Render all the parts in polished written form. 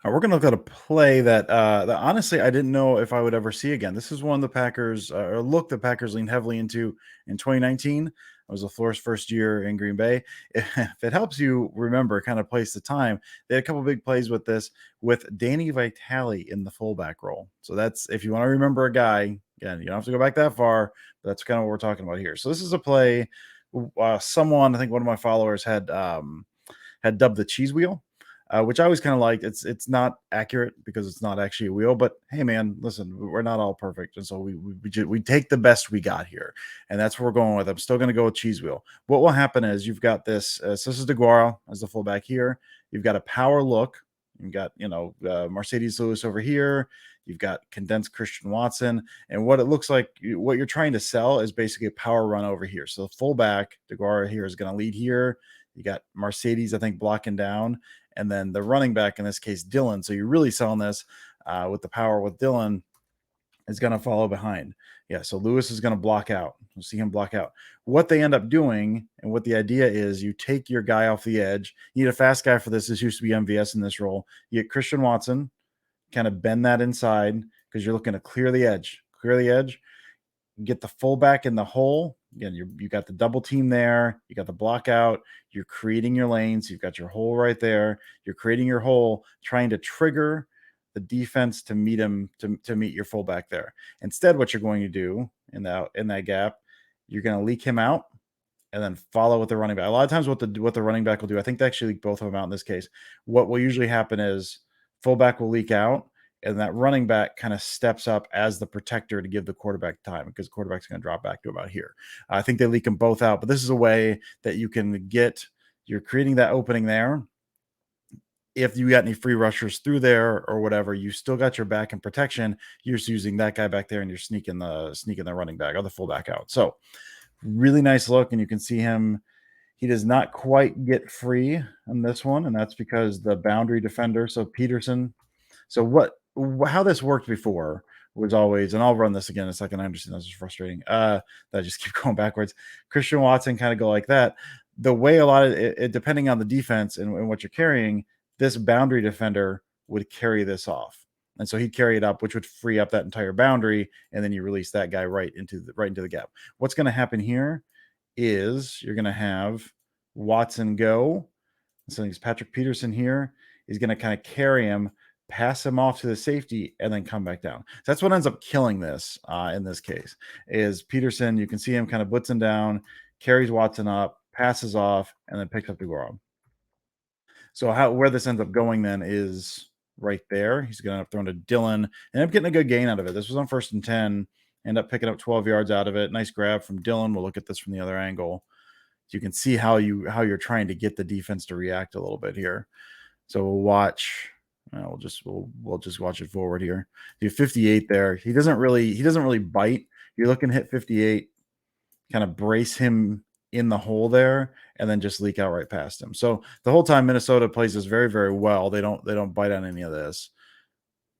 We're going to look at a play that honestly I didn't know if I would ever see again. This is one the Packers or look the Packers leaned heavily into in 2019. It was LaFleur's first year in Green Bay. If it helps you remember, kind of place the time, they had a couple big plays with this with Danny Vitale in the fullback role. So that's if you want to remember a guy. Again, you don't have to go back that far, but that's kind of what we're talking about here. So this is a play. Someone, I think one of my followers had dubbed the cheese wheel, which I always kind of liked. It's not accurate because it's not actually a wheel, but hey, man, listen, we're not all perfect, and so we take the best we got here, and that's what we're going with. I'm still going to go with cheese wheel. What will happen is you've got this. So this is DeGuara as the fullback here. You've got a power look. You've got Mercedes Lewis over here. You've got condensed Christian Watson, and what it looks like, what you're trying to sell is basically a power run over here. So the fullback DeGuara here is going to lead here. You got Mercedes, I think, blocking down, and then the running back, in this case, Dylan. So you're really selling this with the power with Dylan is going to follow behind. Yeah, so Lewis is going to block out. We'll see him block out. What they end up doing, and what the idea is, you take your guy off the edge. You need a fast guy for this. This used to be MVS in this role. You get Christian Watson, kind of bend that inside because you're looking to clear the edge. Clear the edge. Get the fullback in the hole. Again, you got the double team there. You got the block out. You're creating your lanes. You've got your hole right there. You're creating your hole, trying to trigger the defense to meet him to meet your fullback there. Instead, what you're going to do in that gap, you're going to leak him out and then follow with the running back. A lot of times, what the running back will do, I think they actually leak both of them out in this case. What will usually happen is fullback will leak out, and that running back kind of steps up as the protector to give the quarterback time because the quarterback's going to drop back to about here. I think they leak them both out, but this is a way that you can you're creating that opening there. If you got any free rushers through there or whatever, you still got your back in protection. You're just using that guy back there, and you're sneaking the running back or the fullback out. So really nice look, and you can see him. He does not quite get free on this one, and that's because the boundary defender. So Peterson. So how this worked before was always, and I'll run this again in a second. I understand this is frustrating. That I just keep going backwards. Christian Watson kind of go like that. The way a lot of it depending on the defense and what you're carrying, this boundary defender would carry this off. And so he'd carry it up, which would free up that entire boundary, and then you release that guy right into the gap. What's going to happen here is you're going to have Watson go. So he's Patrick Peterson here. He's going to kind of carry him, pass him off to the safety, and then come back down. So that's what ends up killing this in this case is Peterson. You can see him kind of blitzing down, carries Watson up, passes off, and then picks up the Goro. So where this ends up going then is right there. He's going to end up throwing to Dylan, end up getting a good gain out of it. This was on 1st and 10. End up picking up 12 yards out of it. Nice grab from Dylan. We'll look at this from the other angle. So you can see how you're trying to get the defense to react a little bit here. So we'll watch. We'll just watch it forward here. Do 58 there. He doesn't really bite. You're looking to hit 58, kind of brace him in the hole there, and then just leak out right past him. So the whole time Minnesota plays this very, very well. They don't bite on any of this.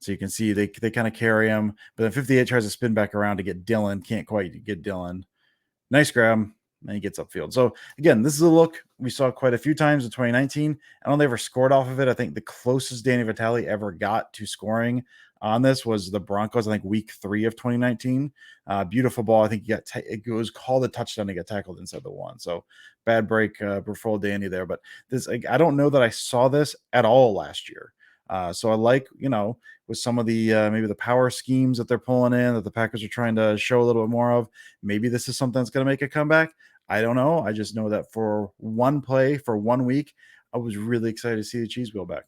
So you can see they kind of carry him, but then 58 tries to spin back around to get Dylan. Can't quite get Dylan. Nice grab. And he gets upfield. So again, this is a look we saw quite a few times in 2019. I don't think they ever scored off of it. I think the closest Danny Vitale ever got to scoring on this was the Broncos, I think week 3 of 2019. Beautiful ball. I think it was called a touchdown to get tackled inside the 1. So bad break for Danny there. But this, I don't know that I saw this at all last year. So I like, with some of the maybe the power schemes that they're pulling in that the Packers are trying to show a little bit more of. Maybe this is something that's going to make a comeback. I don't know. I just know that for one play for 1 week, I was really excited to see the cheese wheel back.